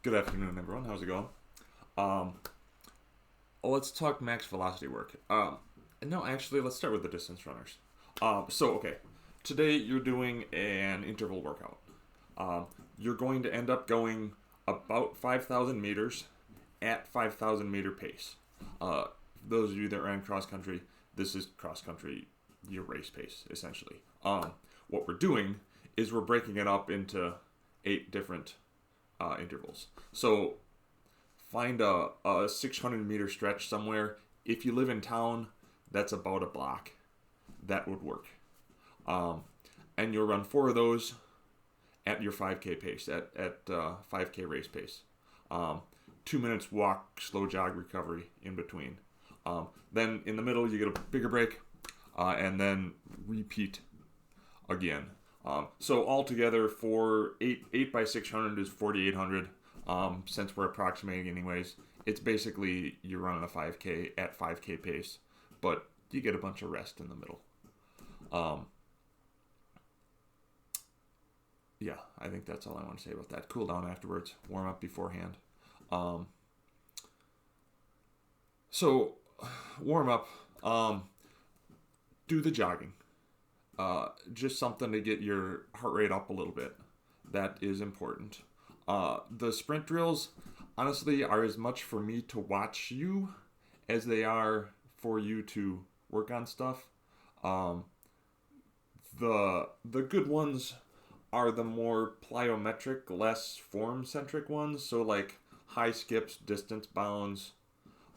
Good afternoon, everyone. How's it going? Um, let's talk max velocity work. No, actually, let's start with the distance runners. Okay, today you're doing an interval workout. Um, you're going to end up going about 5,000 meters at 5,000 meter pace. Uh, those of you that ran cross country, this is cross country, your race pace, essentially. What we're doing is we're breaking it up into 8 different intervals. So find a 600 meter stretch somewhere. If you live in town, that's about a block. That would work. Um, and you'll run 4 of those at your 5K pace, at 5K race pace. 2 minutes walk, slow jog recovery in between. Then in the middle, you get a bigger break, and then repeat again. So altogether, for 8 by 600 is 4,800. Since we're approximating anyways, it's basically you're running a 5K at 5K pace, but you get a bunch of rest in the middle. Um, yeah, I think that's all I want to say about that. Cool down afterwards, warm up beforehand. Um, so warm up, do the jogging. Just something to get your heart rate up a little bit. That is important. The sprint drills, honestly, are as much for me to watch you as they are for you to work on stuff. Um, the good ones are the more plyometric, less form centric ones. So like high skips, distance bounds,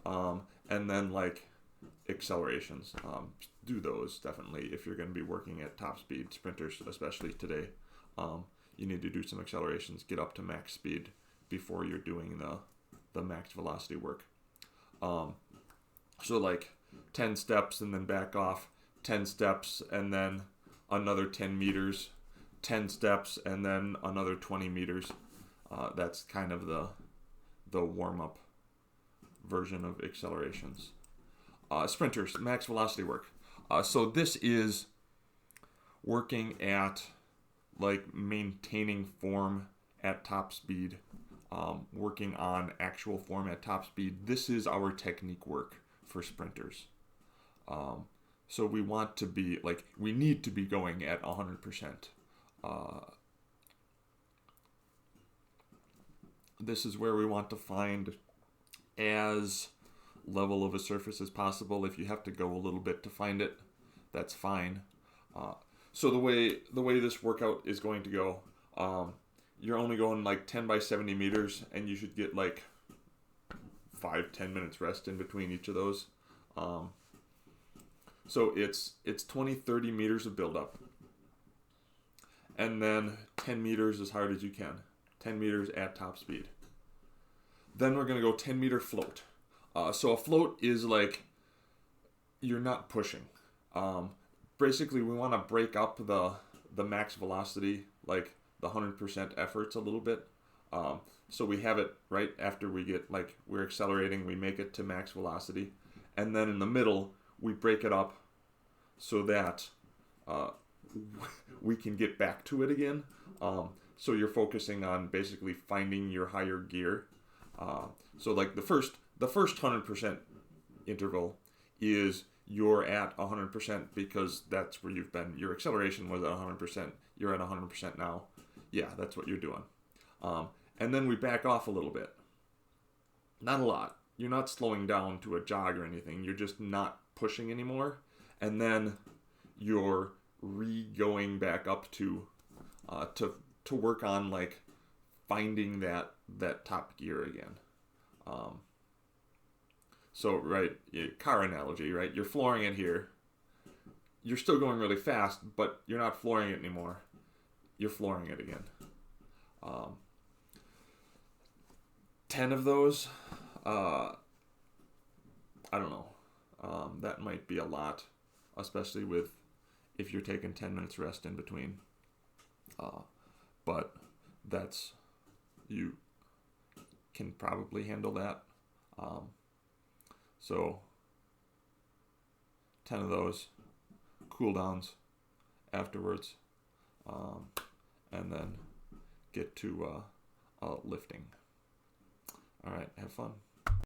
and then like accelerations. Do those definitely if you're going to be working at top speed. Sprinters, especially today, you need to do some accelerations, get up to max speed before you're doing the max velocity work. Um, so like 10 steps and then back off, 10 steps and then another 10 meters, 10 steps and then another 20 meters. That's kind of the warm up version of accelerations. Sprinters, max velocity work. So this is working at like maintaining form at top speed, working on actual form at top speed. This is our technique work for sprinters. Um, so we want to be like, we need to be going at 100%. This is where we want to find as level of a surface as possible. If you have to go a little bit to find it, that's fine. So the way this workout is going to go, you're only going like 10 by 70 meters, and you should get like 5-10 minutes rest in between each of those. So it's 20-30 meters of buildup, and then 10 meters as hard as you can, 10 meters at top speed. Then we're gonna go 10-meter float. So a float is like you're not pushing. Basically, we want to break up the max velocity, like the 100% efforts, a little bit. So we have it right after we get like we're accelerating, we make it to max velocity, and then in the middle we break it up so that uh, we can get back to it again. So you're focusing on basically finding your higher gear. So like the first 100% interval is you're at 100% because that's where you've been. Your acceleration was at 100%. You're at 100% now. Yeah, that's what you're doing. And then we back off a little bit. Not a lot. You're not slowing down to a jog or anything. You're just not pushing anymore. And then you're re-going back up to work on like finding that top gear again. So, right, car analogy, right? You're flooring it here. You're still going really fast, but you're not flooring it anymore. You're flooring it again. Um, 10 of those, I don't know. That might be a lot, especially with if you're taking 10 minutes rest in between. But that's, you can probably handle that. So 10 of those, cool downs afterwards, and then get to lifting. All right, have fun.